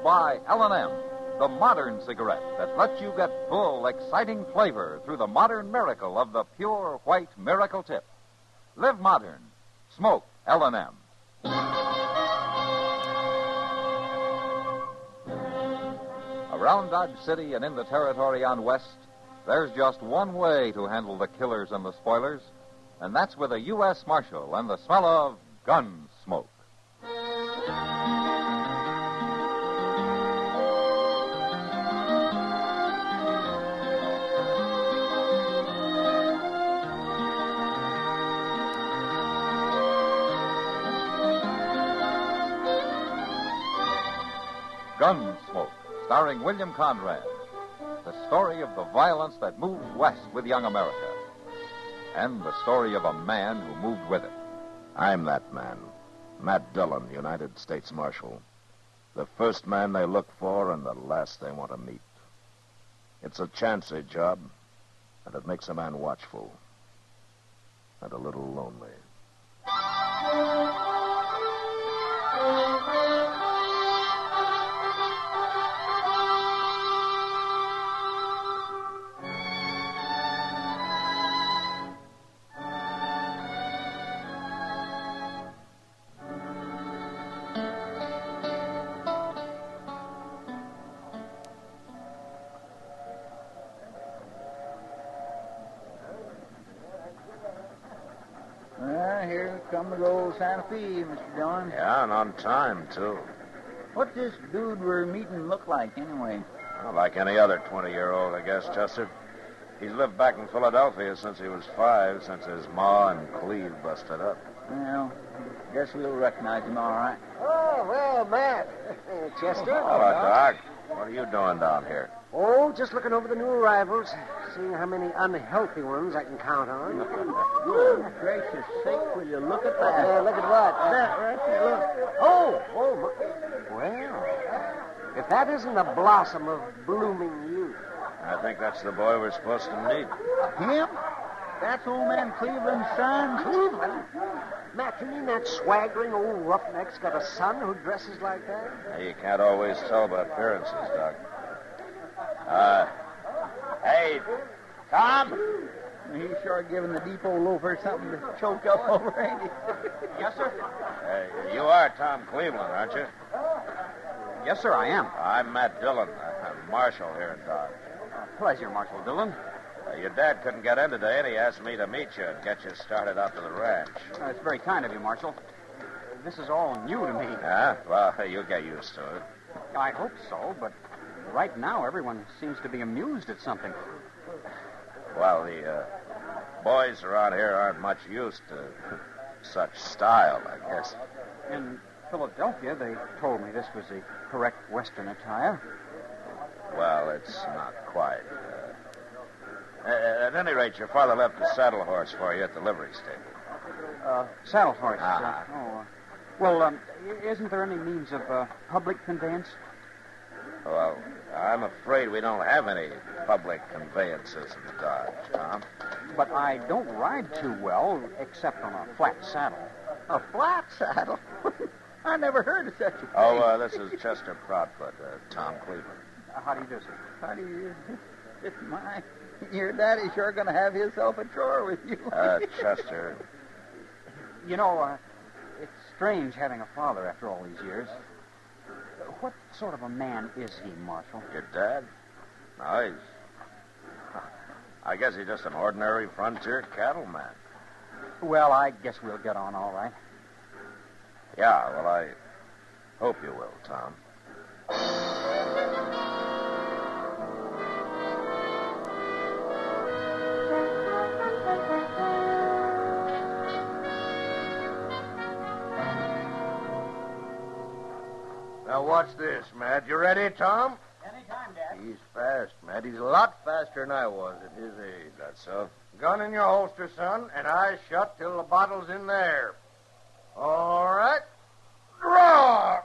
by L&M, the modern cigarette that lets you get full, exciting flavor through the modern miracle of the pure white miracle tip. Live modern. Smoke L&M. Around Dodge City and in the territory on West, there's just one way to handle the killers and the spoilers, and that's with a U.S. Marshal and the smell of Gunsmoke. Gunsmoke, starring William Conrad. The story of the violence that moved west with young America. And the story of a man who moved with it. I'm that man. Matt Dillon, United States Marshal. The first man they look for and the last they want to meet. It's a chancy job, and it makes a man watchful. And a little lonely. Here come the old Santa Fe, Mr. Dillon. Yeah, and on time, too. What's this dude we're meeting look like, anyway? Well, like any other 20-year-old, I guess, Chester. He's lived back in Philadelphia since he was 5, since his ma and Cleve busted up. Well, guess we'll recognize him all right. Oh, well, Matt. Chester. Hello, Doc. What are you doing down here? Oh, just looking over the new arrivals, seeing how many unhealthy ones I can count on. Good gracious sake, will you look at that? Look at what? That right there, look. Oh, well, if that isn't a blossom of blooming youth. I think that's the boy we're supposed to meet. Him? That's old man Cleveland's son? Cleveland? Matt, you mean that swaggering old roughneck's got a son who dresses like that? You can't always tell by appearances, Doc. Hey, Tom? He's sure giving the depot loafer something to choke up over, ain't he? Yes, sir. You are Tom Cleveland, aren't you? Yes, sir, I am. I'm Matt Dillon. I'm Marshal here in Dodge. Pleasure, Marshal Dillon. Your dad couldn't get in today, and he asked me to meet you and get you started out to the ranch. It's very kind of you, Marshal. This is all new to me. Yeah? Well, you'll get used to it. I hope so, but right now everyone seems to be amused at something. Well, the boys around here aren't much used to such style, I guess. In Philadelphia, they told me this was the correct Western attire. Well, it's not quite. At any rate, your father left a saddle horse for you at the livery stable. Saddle horse. Uh-huh. Well, isn't there any means of public conveyance? Well, I'm afraid we don't have any public conveyances in Dodge, Tom. But I don't ride too well, except on a flat saddle. A flat saddle? I never heard of such a thing. Oh, this is Chester Proudfoot, Tom Cleveland. How do you do, sir? How do you... Your daddy's sure going to have himself a drawer with you. Chester. You know, it's strange having a father after all these years. What sort of a man is he, Marshal? Your dad? No, I guess he's just an ordinary frontier cattleman. Well, I guess we'll get on all right. Yeah, well, I hope you will, Tom. Now, watch this, Matt. You ready, Tom? Anytime, Dad. He's fast, Matt. He's a lot faster than I was at his age. That's so? Gun in your holster, son, and eyes shut till the bottle's in there. All right. Draw!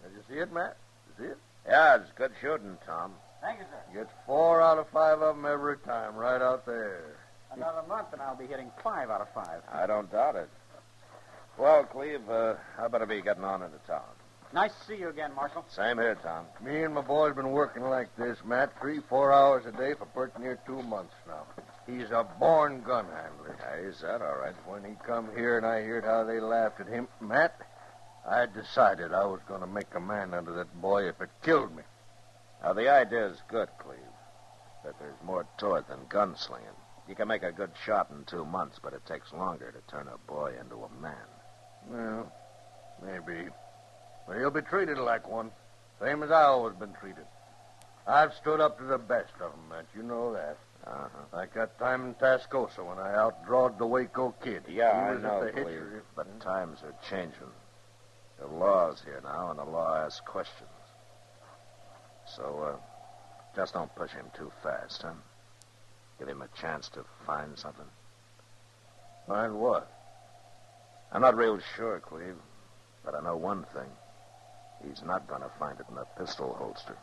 Did you see it, Matt? You see it? Yeah, it's good shooting, Tom. Thank you, sir. Gets 4 out of 5 of them every time, right out there. Another month and I'll be hitting 5 out of 5. I don't doubt it. Well, Cleve, I better be getting on into town. Nice to see you again, Marshal. Same here, Tom. Me and my boy's been working like this, Matt, 3-4 hours a day for pretty near 2 months now. He's a born gun handler. Yeah, he's that, all right. When he come here and I heard how they laughed at him, Matt, I decided I was going to make a man out of that boy if it killed me. Now, the idea's good, Cleve. But there's more to it than gunslinging. You can make a good shot in 2 months, but it takes longer to turn a boy into a man. Well, maybe. But he'll be treated like one, same as I always been treated. I've stood up to the best of 'em, Matt. You know that. Uh-huh. Like that time in Tascosa when I outdrawed the Waco kid. Yeah, He I was know, at the Cleve. Hitcher. But times are changing. The law's here now, and the law asks questions. So, just don't push him too fast, huh? Give him a chance to find something. Find what? I'm not real sure, Cleve, but I know one thing. He's not going to find it in a pistol holster.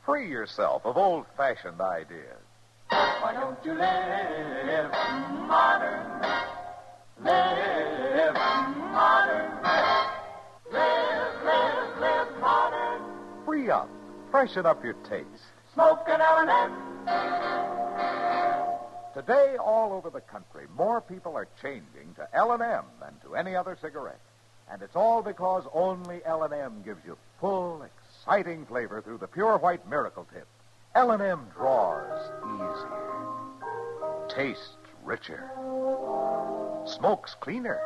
Free yourself of old-fashioned ideas. Why don't you live modern? Live modern. Live modern. Free up. Freshen up your taste. Smoke an L&M. Today, all over the country, more people are changing to L&M than to any other cigarette. And it's all because only L&M gives you full, exciting flavor through the pure white miracle tip. L&M draws easier, tastes richer, smokes cleaner.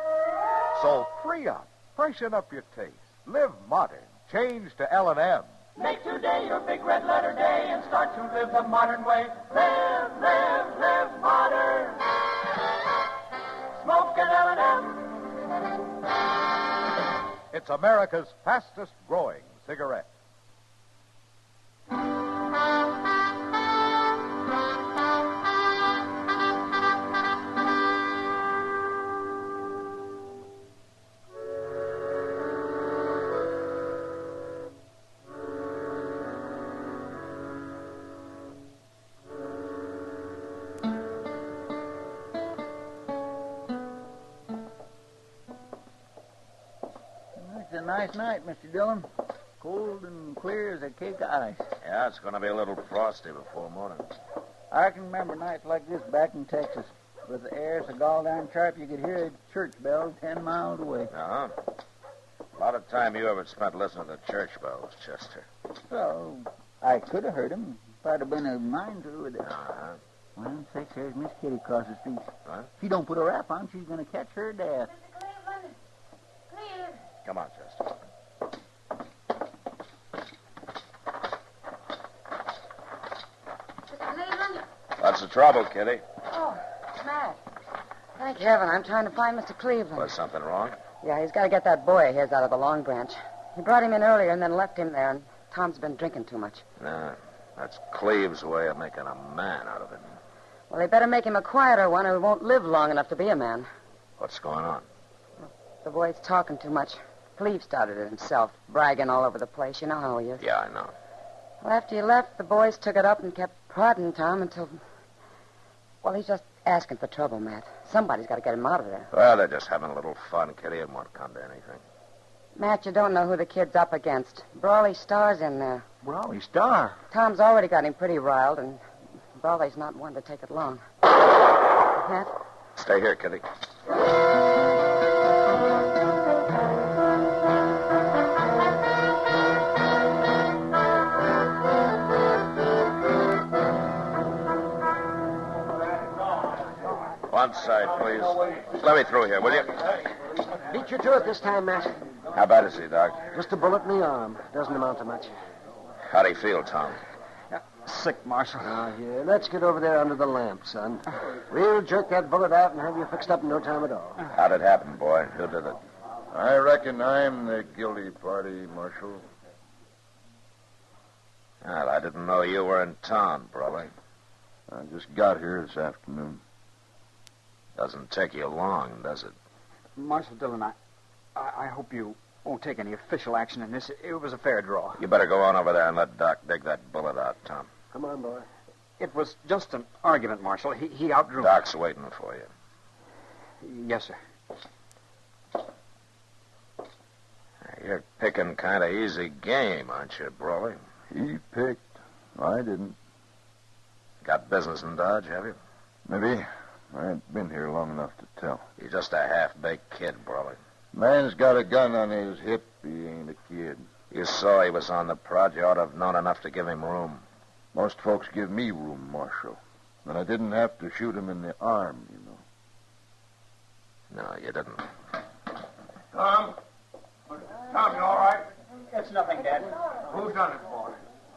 So free up, freshen up your taste, live modern, change to L&M. Make today your big red letter day and start to live the modern way. Live modern. Smoke an L&M. It's America's fastest growing cigarette. It's a nice night, Mr. Dillon. Cold and clear as a cake of ice. Yeah, it's going to be a little frosty before morning. I can remember nights like this back in Texas. With the air so gall darn sharp you could hear a church bell 10 miles away. Uh-huh. A lot of time you ever spent listening to church bells, Chester. So, I could have heard him if I'd have been a mind to with it. Uh-huh. Well, sakes, there's Miss Kitty across the street. What? If she don't put a wrap on, she's going to catch her death. Come on, Chester. What's the trouble, Kitty? Oh, Matt. Thank heaven, I'm trying to find Mr. Cleveland. Was something wrong? Yeah, he's got to get that boy of his out of the Long Branch. He brought him in earlier and then left him there, and Tom's been drinking too much. Nah, that's Cleve's way of making a man out of him. Well, they better make him a quieter one or he won't live long enough to be a man. What's going on? The boy's talking too much. Cleve started it himself, bragging all over the place. You know how he is. Yeah, I know. Well, after you left, the boys took it up and kept prodding Tom until... Well, he's just asking for trouble, Matt. Somebody's got to get him out of there. Well, they're just having a little fun, Kitty. It won't come to anything. Matt, you don't know who the kid's up against. Brawley Star's in there. Brawley Star? Tom's already got him pretty riled, and Brawley's not one to take it long. Matt? Stay here, Kitty. One side, please. Let me through here, will you? Beat you to it this time, Matt. How bad is he, Doc? Just a bullet in the arm. Doesn't amount to much. How'd he feel, Tom? Sick, Marshal. Now, here, let's get over there under the lamp, son. We'll jerk that bullet out and have you fixed up in no time at all. How'd it happen, boy? Who did it? I reckon I'm the guilty party, Marshal. Well, I didn't know you were in town, Brawley. I just got here this afternoon. Doesn't take you long, does it? Marshal Dillon, I hope you won't take any official action in this. It was a fair draw. You better go on over there and let Doc dig that bullet out, Tom. Come on, boy. It was just an argument, Marshal. He outdrew Doc's waiting for you. me. Yes, sir. You're picking kind of easy game, aren't you, Brawley? He picked. I didn't. Got business in Dodge, have you? Maybe. I ain't been here long enough to tell. You're just a half-baked kid, Brawley. Man's got a gun on his hip. He ain't a kid. You saw he was on the prod. You ought to have known enough to give him room. Most folks give me room, Marshal. And I didn't have to shoot him in the arm, you know. No, you didn't. Tom? Tom, you all right? It's nothing, Dad. Who's done it, boy?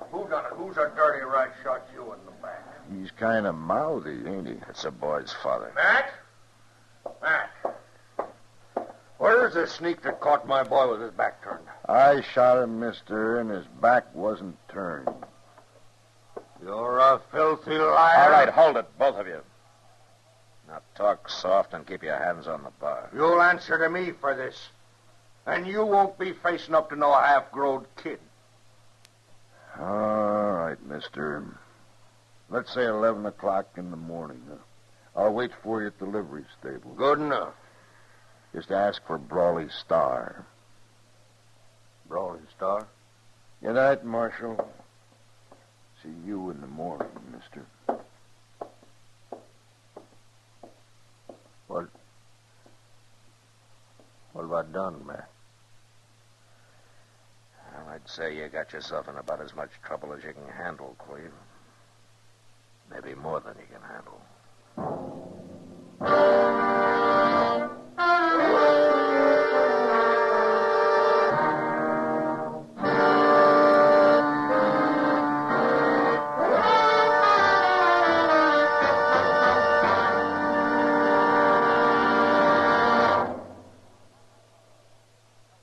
Who done it? Who's a dirty rat shot you in the back? He's kind of mouthy, ain't he? It's a boy's father. Matt? Matt. Where's the sneak that caught my boy with his back turned? I shot him, mister, and his back wasn't turned. You're a filthy liar. All right, hold it, both of you. Now talk soft and keep your hands on the bar. You'll answer to me for this. And you won't be facing up to no half-grown kid. All right, mister. Let's say 11 o'clock in the morning. I'll wait for you at the livery stable. Good enough. Just ask for Brawley Star. Brawley Star? Good night, Marshal. See you in the morning, mister. What have I done, Matt? Well, I'd say you got yourself in about as much trouble as you can handle, Cleve. Maybe more than you can handle.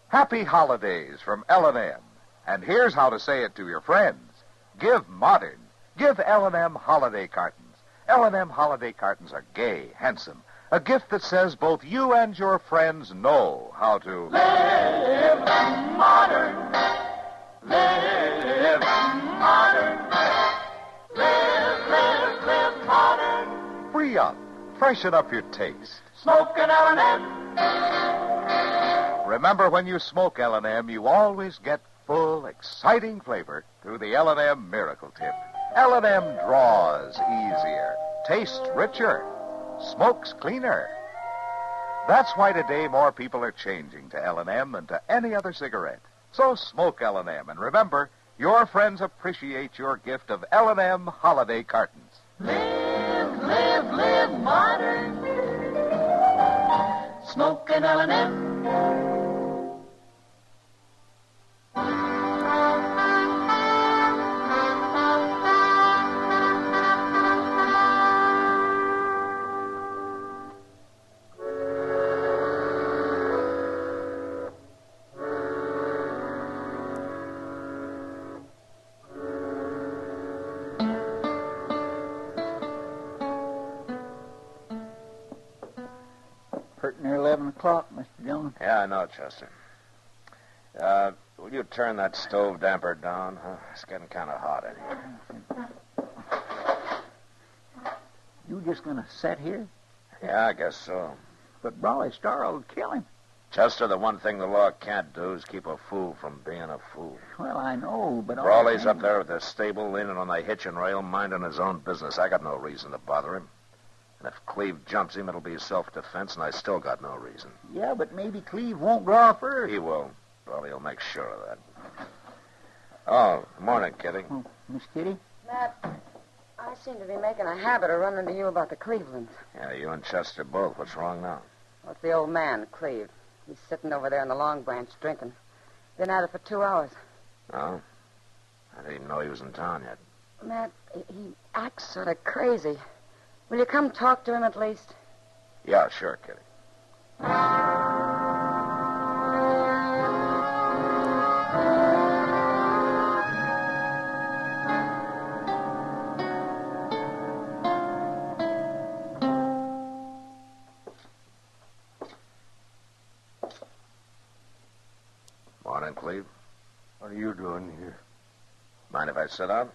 Happy holidays from L&M. And here's how to say it to your friends. Give modern. Give L&M holiday cartons. L&M holiday cartons are gay, handsome. A gift that says both you and your friends know how to Live modern. Live modern. Live modern. free up, freshen up your taste. Smoke an L&M. Remember, when you smoke L&M, you always get full, exciting flavor through the L&M Miracle Tip. L&M draws easier, tastes richer, smokes cleaner. That's why today more people are changing to L&M than to any other cigarette. So smoke L&M, and remember, your friends appreciate your gift of L&M holiday cartons. Live modern. Smoke an L&M. Pretty near 11 o'clock, Mr. Dillon. Yeah, I know, Chester. Will you turn that stove damper down? Huh? It's getting kind of hot in here. You just gonna sit here? Yeah, I guess so. But Brawley Star will kill him. Chester, the one thing the law can't do is keep a fool from being a fool. Well, I know, but... Brawley's up there at the stable, leaning on the hitch and rail, minding his own business. I got no reason to bother him. And if Cleve jumps him, it'll be self-defense, and I still got no reason. Yeah, but maybe Cleve won't draw first. He will. Brawley will make sure of that. Oh, morning, Kitty. Oh, Miss Kitty? Matt, I seem to be making a habit of running to you about the Clevelands. Yeah, you and Chester both. What's wrong now? Well, it's the old man, Cleve. He's sitting over there in the Long Branch drinking. Been at it for 2 hours. Oh? I didn't even know he was in town yet. Matt, he acts sort of crazy. Will you come talk to him at least? Yeah, sure, Kitty. Morning, Cleve. What are you doing here? Mind if I sit down?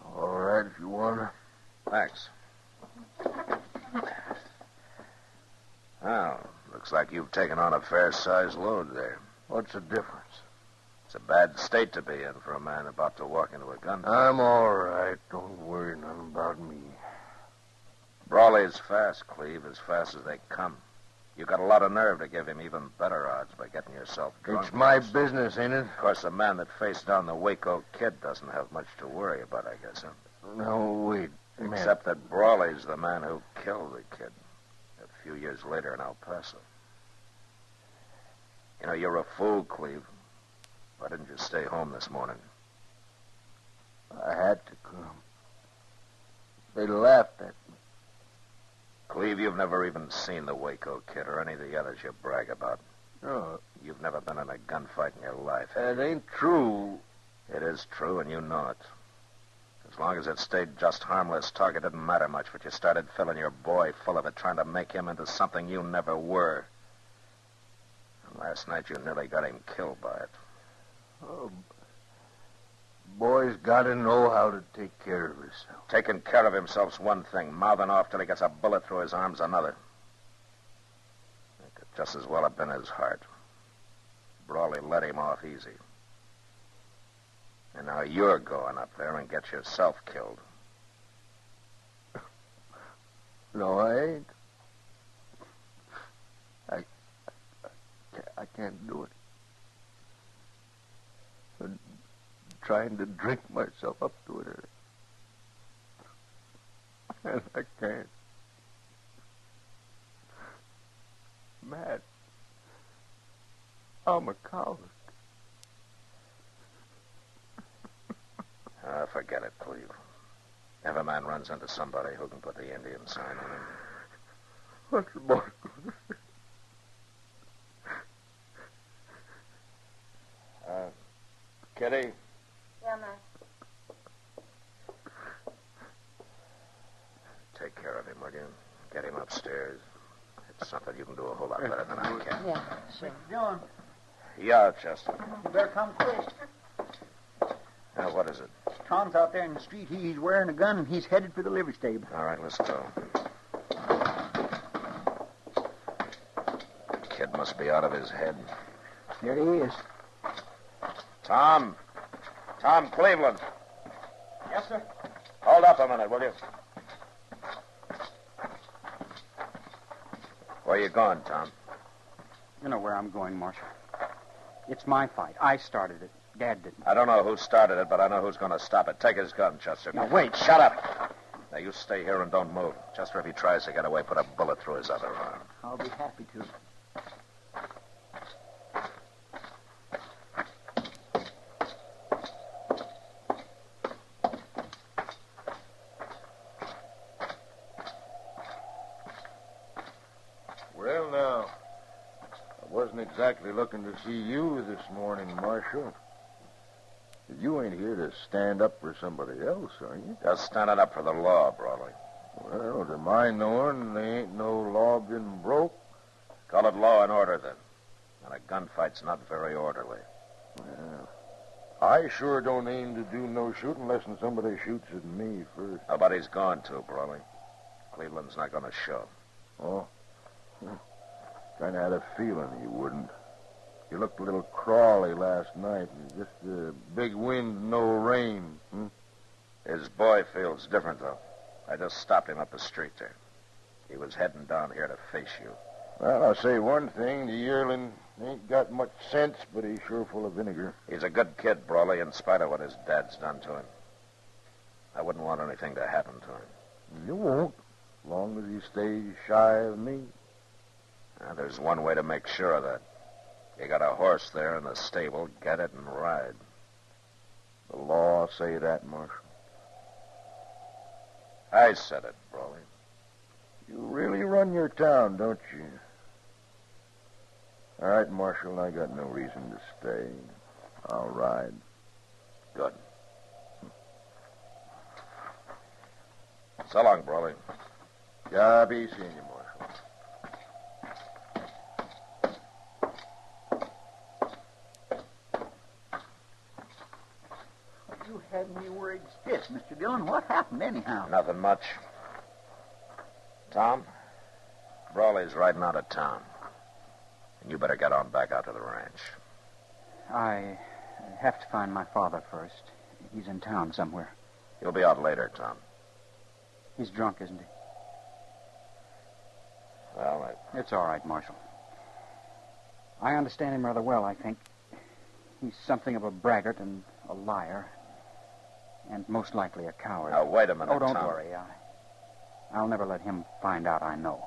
All right, if you want to. Thanks. Well, looks like you've taken on a fair-sized load there. What's the difference? It's a bad state to be in for a man about to walk into a gunfight. I'm all right. Don't worry none about me. Brawley's fast, Cleve, as fast as they come. You got a lot of nerve to give him even better odds by getting yourself drunk. It's my business, ain't it? Of course, the man that faced down the Waco kid doesn't have much to worry about, I guess, huh? No, wait. Except that Brawley's the man who killed the kid a few years later in El Paso. You know, you're a fool, Cleve. Why didn't you stay home this morning? I had to come. They laughed at me. Cleve, you've never even seen the Waco kid or any of the others you brag about. No, You've never been in a gunfight in your life. that ain't true. It is true, and you know it. As long as it stayed just harmless talk, it didn't matter much, but you started filling your boy full of it, trying to make him into something you never were. And last night you nearly got him killed by it. Oh, boy's got to know how to take care of himself. Taking care of himself's one thing. Mouthing off till he gets a bullet through his arm's another. It could just as well have been his heart. Brawley let him off easy. And now you're going up there and get yourself killed. No, I ain't. I can't do it. I'm trying to drink myself up to it. And I can't. Matt, I'm a coward. Forget it, Cleve. Every man runs into somebody who can put the Indian sign on him. What's the boy going to say? Kitty? Yeah, Matt. Take care of him, will you? Get him upstairs. It's something you can do a whole lot better than I can. Yeah, sure. John, Yeah, Chester. you better come quick. Now, what is it? Tom's out there in the street. He's wearing a gun, and he's headed for the livery stable. All right, let's go. Kid must be out of his head. There he is. Tom Cleveland. Yes, sir. Hold up a minute, will you? Where you going, Tom? You know where I'm going, Marshal. It's my fight. I started it. Dad didn't. I don't know who started it, but I know who's going to stop it. Take his gun, Chester. Now, wait. Shut up. Now, you stay here and don't move. Chester, if he tries to get away, put a bullet through his other arm. I'll be happy to. Well, now, I wasn't exactly looking to see you this morning, Marshal. You ain't here to stand up for somebody else, are you? Just standing up for the law, Brawley. Well, to my knowing, there ain't no law been broke. Call it law and order, then. And a gunfight's not very orderly. Well, I sure don't aim to do no shooting unless somebody shoots at me first. Nobody's going to, Brawley. Cleveland's not going to show. Oh? Kind of had a feeling he wouldn't. You looked a little crawly last night. Just a big wind, no rain. His boy feels different, though. I just stopped him up the street there. He was heading down here to face you. Well, I'll say one thing. The yearling ain't got much sense, but he's sure full of vinegar. He's a good kid, Brawley, in spite of what his dad's done to him. I wouldn't want anything to happen to him. You won't, as long as he stays shy of me. Now, there's one way to make sure of that. You got a horse there in the stable. Get it and ride. The law say that, Marshal. I said it, Brawley. You really run your town, don't you? All right, Marshal, I got no reason to stay. I'll ride. Good. So long, Brawley. Yeah, be seeing you, Marshal. You had me worried stiff, Mr. Dillon. What happened anyhow? Nothing much. Tom, Brawley's riding out of town. And you better get on back out to the ranch. I have to find my father first. He's in town somewhere. He'll be out later, Tom. He's drunk, isn't he? Well, It's all right, Marshal. I understand him rather well, I think. He's something of a braggart and a liar. And most likely a coward. Now, wait a minute, Oh, don't Tom. worry. I'll never let him find out I know.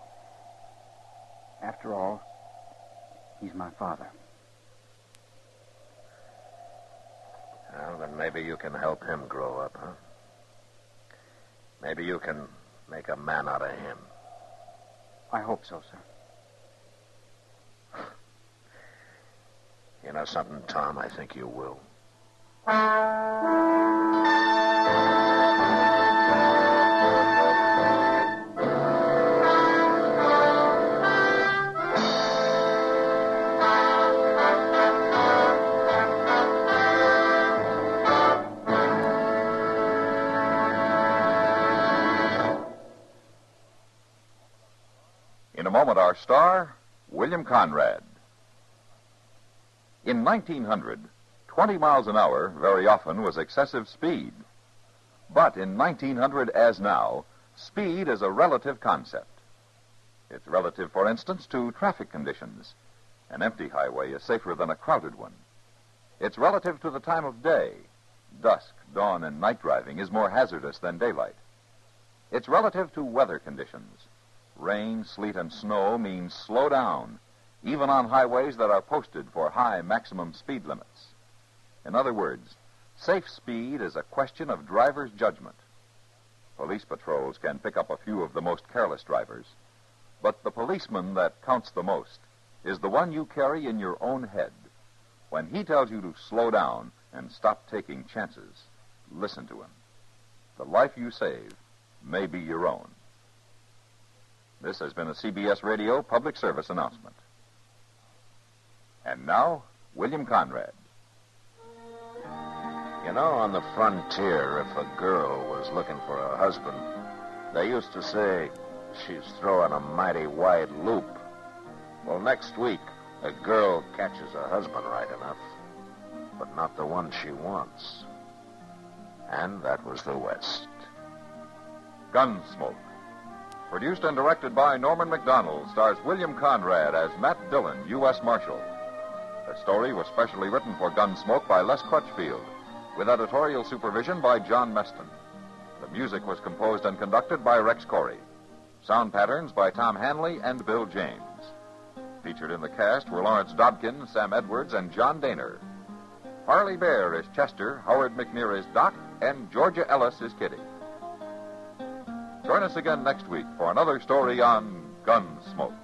After all, he's my father. Well, then maybe you can help him grow up, huh? Maybe you can make a man out of him. I hope so, sir. You know something, Tom? I think you will. In a moment, our star, William Conrad. In 1900, 20 miles an hour very often was excessive speed. But in 1900, as now, speed is a relative concept. It's relative, for instance, to traffic conditions. An empty highway is safer than a crowded one. It's relative to the time of day. Dusk, dawn, and night driving is more hazardous than daylight. It's relative to weather conditions. Rain, sleet, and snow means slow down, even on highways that are posted for high maximum speed limits. In other words, safe speed is a question of driver's judgment. Police patrols can pick up a few of the most careless drivers, but the policeman that counts the most is the one you carry in your own head. When he tells you to slow down and stop taking chances, listen to him. The life you save may be your own. This has been a CBS Radio public service announcement. And now, William Conrad. You know, on the frontier, if a girl was looking for a husband, they used to say she's throwing a mighty wide loop. Well, next week, a girl catches a husband right enough, but not the one she wants. And that was the West. Gunsmoke. Produced and directed by Norman Macdonnell, stars William Conrad as Matt Dillon, U.S. Marshal. The story was specially written for Gunsmoke by Les Crutchfield, with editorial supervision by John Meston. The music was composed and conducted by Rex Corey. Sound patterns by Tom Hanley and Bill James. Featured in the cast were Lawrence Dobkin, Sam Edwards, and John Daner. Parley Baer is Chester, Howard McNear is Doc, and Georgia Ellis is Kitty. Join us again next week for another story on Gunsmoke.